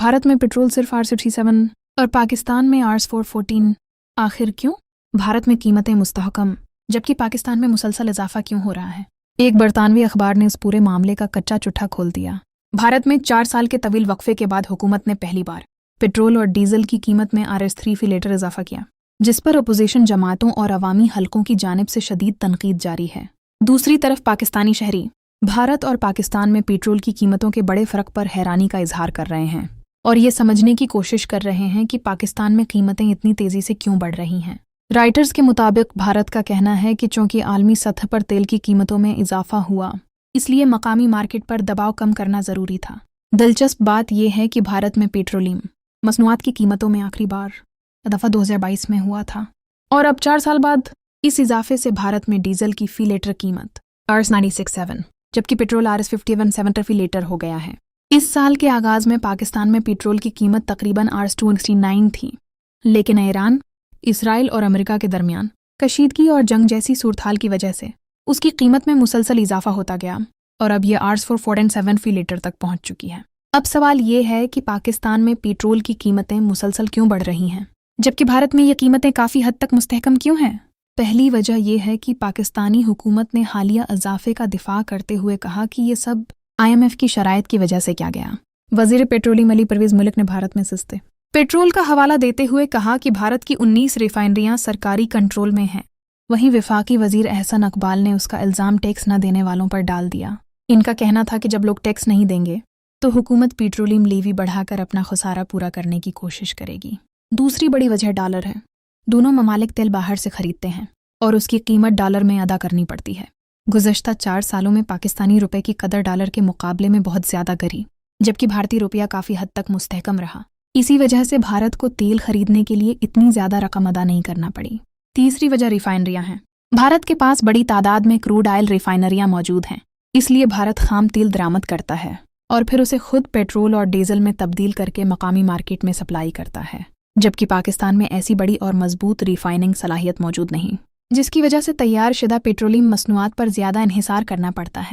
भारत में पेट्रोल सिर्फ R67 और पाकिस्तान में R414। आखिर क्यों? भारत में कीमतें मुस्तहकम जबकि पाकिस्तान में मुसलसल इजाफा क्यों हो रहा है? एक बरतानवी अखबार ने इस पूरे मामले का कच्चा चिट्ठा खोल दिया। भारत में 4 साल के तवील वक्फे के बाद हुकूमत ने पहली बार पेट्रोल और डीजल की कीमत में RS3 फी लीटर इजाफा किया, जिस पर अपोजिशन जमातों और अवामी हलकों की जानिब से शदीद तनकीद जारी है। दूसरी तरफ पाकिस्तानी शहरी भारत और पाकिस्तान में पेट्रोल की कीमतों के बड़े फ़र्क पर हैरानी का इजहार कर रहे हैं और ये समझने की कोशिश कर रहे हैं कि पाकिस्तान में कीमतें इतनी तेज़ी से क्यों बढ़ रही हैं। राइटर्स के मुताबिक भारत का कहना है कि चूंकि आलमी सतह पर तेल की कीमतों में इजाफा हुआ, इसलिए मकामी मार्केट पर दबाव कम करना ज़रूरी था। दिलचस्प बात यह है कि भारत में पेट्रोलियम मसनूआत की कीमतों में आखिरी बार दफ़ा 2022 में हुआ था और अब 4 साल बाद इस इजाफे से भारत में डीजल की फी लीटर कीमत RS96.7 जबकि पेट्रोल RS51.7 फी लीटर हो गया है। इस साल के आगाज़ में पाकिस्तान में पेट्रोल की कीमत तकरीबन RS269 थी, लेकिन ईरान, इसराइल और अमेरिका के दरमियान कशीदगी और जंग जैसी सूरत-हाल की वजह से उसकी कीमत में मुसलसल इजाफा होता गया और अब यह RS447 फी लीटर तक पहुंच चुकी है। अब सवाल ये है कि पाकिस्तान में पेट्रोल की कीमतें मुसलसल क्यों बढ़ रही हैं, जबकि भारत में ये कीमतें काफ़ी हद तक मुस्तहकम क्यों हैं? पहली वजह यह है कि पाकिस्तानी हुकूमत ने हालिया इजाफे का दिफा करते हुए कहा कि ये सब IMF की शराइत की वजह से किया गया। वज़ीर पेट्रोलियम अली परवेज़ मुल्क ने भारत में सस्ते पेट्रोल का हवाला देते हुए कहा कि भारत की 19 रिफाइनरियां सरकारी कंट्रोल में हैं। वहीं वफाकी वज़ीर एहसन इकबाल ने उसका इल्ज़ाम टैक्स न देने वालों पर डाल दिया। इनका कहना था कि जब लोग टैक्स नहीं देंगे तो हुकूमत पेट्रोलियम लीवी बढ़ाकर अपना खुसारा पूरा करने की कोशिश करेगी। दूसरी बड़ी वजह डॉलर है। दोनों ममालिक तेल बाहर से खरीदते हैं और उसकी कीमत डॉलर में अदा करनी पड़ती है। गुज़श्ता 4 सालों में पाकिस्तानी रुपए की कदर डॉलर के मुकाबले में बहुत ज़्यादा गिरी, जबकि भारतीय रुपया काफ़ी हद तक मुस्तहकम रहा। इसी वजह से भारत को तेल खरीदने के लिए इतनी ज़्यादा रकम अदा नहीं करना पड़ी। तीसरी वजह रिफाइनरियां हैं। भारत के पास बड़ी तादाद में क्रूड ऑयल रिफाइनरियां मौजूद हैं, इसलिए भारत खाम तेल दरामद करता है और फिर उसे खुद पेट्रोल और डीजल में तब्दील करके मकामी मार्केट में सप्लाई करता है, जबकि पाकिस्तान में ऐसी बड़ी और मजबूत रिफाइनिंग सलाहियत मौजूद नहीं, जिसकी वजह से तैयार शुदा पेट्रोलियम मसनूआत पर ज़्यादा इन्हिसार करना पड़ता है।